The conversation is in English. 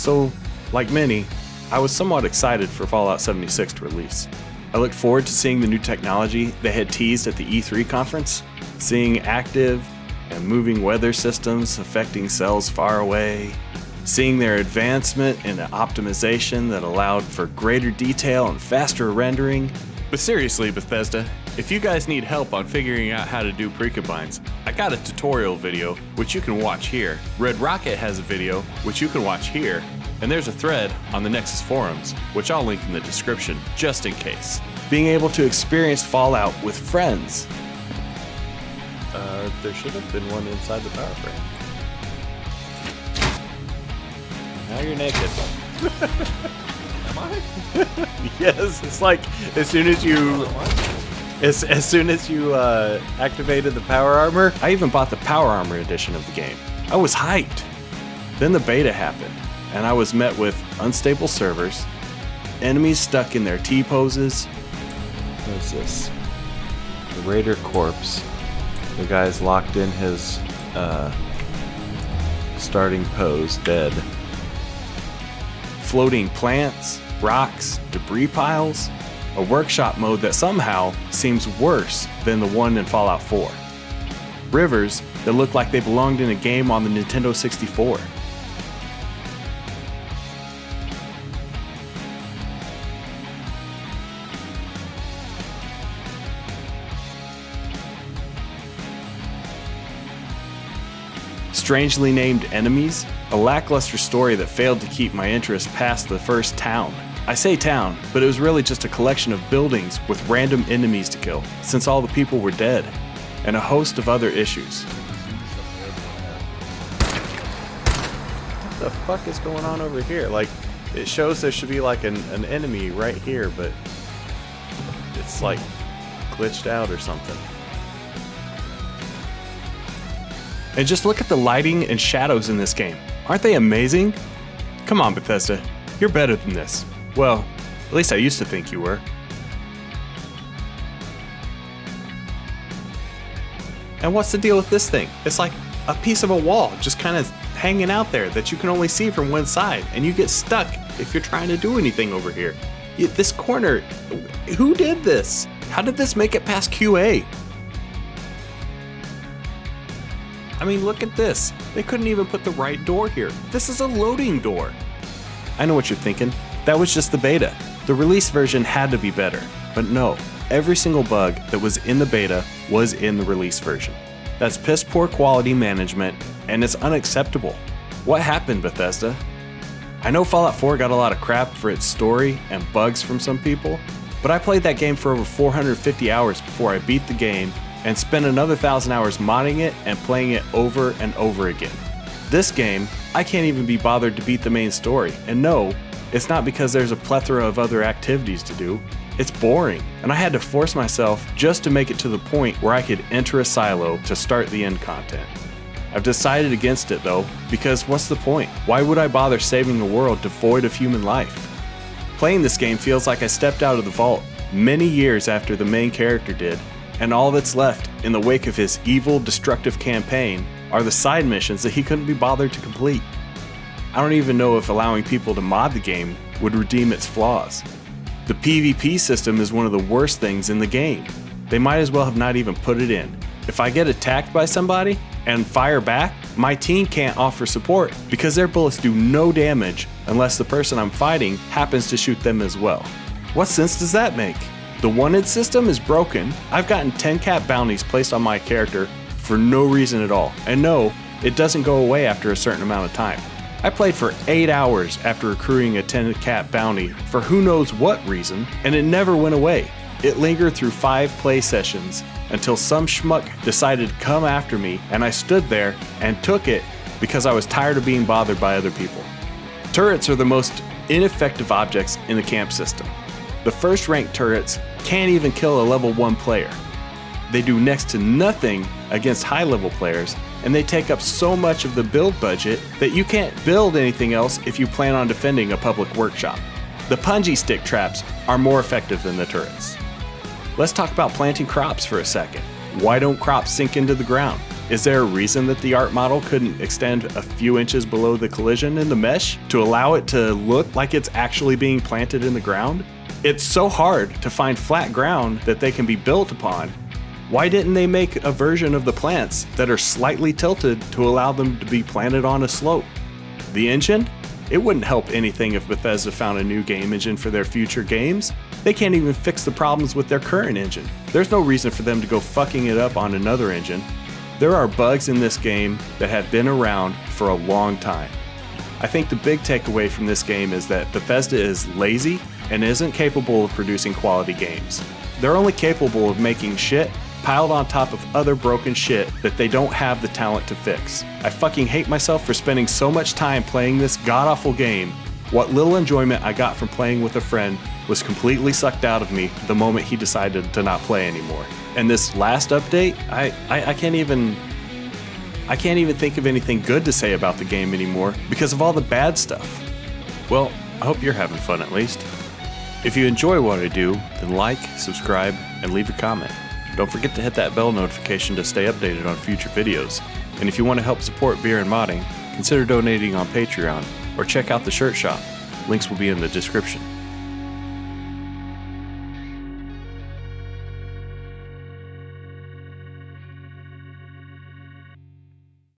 So, like many, I was somewhat excited for Fallout 76 to release. I looked forward to seeing the new technology they had teased at the E3 conference, seeing active and moving weather systems affecting cells far away, seeing their advancement in optimization that allowed for greater detail and faster rendering. But seriously, Bethesda, if you guys need help on figuring out how to do precombines, I got a tutorial video which you can watch here. Red Rocket has a video which you can watch here, and there's a thread on the Nexus forums, which I'll link in the description just in case. Being able to experience Fallout with friends. There should have been one inside the power frame. Now you're naked. Am I? Yes, it's like as soon as you activated the power armor, I even bought the power armor edition of the game. I was hyped. Then the beta happened, and I was met with unstable servers, enemies stuck in their T-poses. What is this? The Raider corpse. The guy's locked in his starting pose, dead. Floating plants, rocks, debris piles. A workshop mode that somehow seems worse than the one in Fallout 4. Rivers that look like they belonged in a game on the Nintendo 64. Strangely named enemies, a lackluster story that failed to keep my interest past the first town. I say town, but it was really just a collection of buildings with random enemies to kill, since all the people were dead, and a host of other issues. What the fuck is going on over here? Like, it shows there should be like an enemy right here, but it's like glitched out or something. And just look at the lighting and shadows in this game. Aren't they amazing? Come on, Bethesda. You're better than this. Well, at least I used to think you were. And what's the deal with this thing? It's like a piece of a wall just kind of hanging out there that you can only see from one side, and you get stuck if you're trying to do anything over here. This corner, who did this? How did this make it past QA? I mean, look at this. They couldn't even put the right door here. This is a loading door. I know what you're thinking. That was just the beta. The release version had to be better. But no, every single bug that was in the beta was in the release version. That's piss poor quality management, and it's unacceptable. What happened, Bethesda? I know Fallout 4 got a lot of crap for its story and bugs from some people, but I played that game for over 450 hours before I beat the game and spent another 1,000 hours modding it and playing it over and over again. This game, I can't even be bothered to beat the main story, and no, it's not because there's a plethora of other activities to do. It's boring, and I had to force myself just to make it to the point where I could enter a silo to start the end content. I've decided against it though, because what's the point? Why would I bother saving a world devoid of human life? Playing this game feels like I stepped out of the vault many years after the main character did, and all that's left in the wake of his evil, destructive campaign are the side missions that he couldn't be bothered to complete. I don't even know if allowing people to mod the game would redeem its flaws. The PvP system is one of the worst things in the game. They might as well have not even put it in. If I get attacked by somebody and fire back, my team can't offer support because their bullets do no damage unless the person I'm fighting happens to shoot them as well. What sense does that make? The wanted system is broken. I've gotten 10 cap bounties placed on my character for no reason at all. And no, it doesn't go away after a certain amount of time. I played for 8 hours after accruing a 10 cap bounty for who knows what reason, and it never went away. It lingered through 5 play sessions until some schmuck decided to come after me, and I stood there and took it because I was tired of being bothered by other people. Turrets are the most ineffective objects in the camp system. The first ranked turrets can't even kill a level 1 player. They do next to nothing against high level players, and they take up so much of the build budget that you can't build anything else if you plan on defending a public workshop. The punji stick traps are more effective than the turrets. Let's talk about planting crops for a second. Why don't crops sink into the ground? Is there a reason that the art model couldn't extend a few inches below the collision in the mesh to allow it to look like it's actually being planted in the ground? It's so hard to find flat ground that they can be built upon. Why didn't they make a version of the plants that are slightly tilted to allow them to be planted on a slope? The engine? It wouldn't help anything if Bethesda found a new game engine for their future games. They can't even fix the problems with their current engine. There's no reason for them to go fucking it up on another engine. There are bugs in this game that have been around for a long time. I think the big takeaway from this game is that Bethesda is lazy and isn't capable of producing quality games. They're only capable of making shit piled on top of other broken shit that they don't have the talent to fix. I fucking hate myself for spending so much time playing this god-awful game. What little enjoyment I got from playing with a friend was completely sucked out of me the moment he decided to not play anymore. And this last update, I can't even think of anything good to say about the game anymore because of all the bad stuff. Well, I hope you're having fun at least. If you enjoy what I do, then like, subscribe, and leave a comment. Don't forget to hit that bell notification to stay updated on future videos. And if you want to help support beer and modding, consider donating on Patreon or check out the shirt shop. Links will be in the description.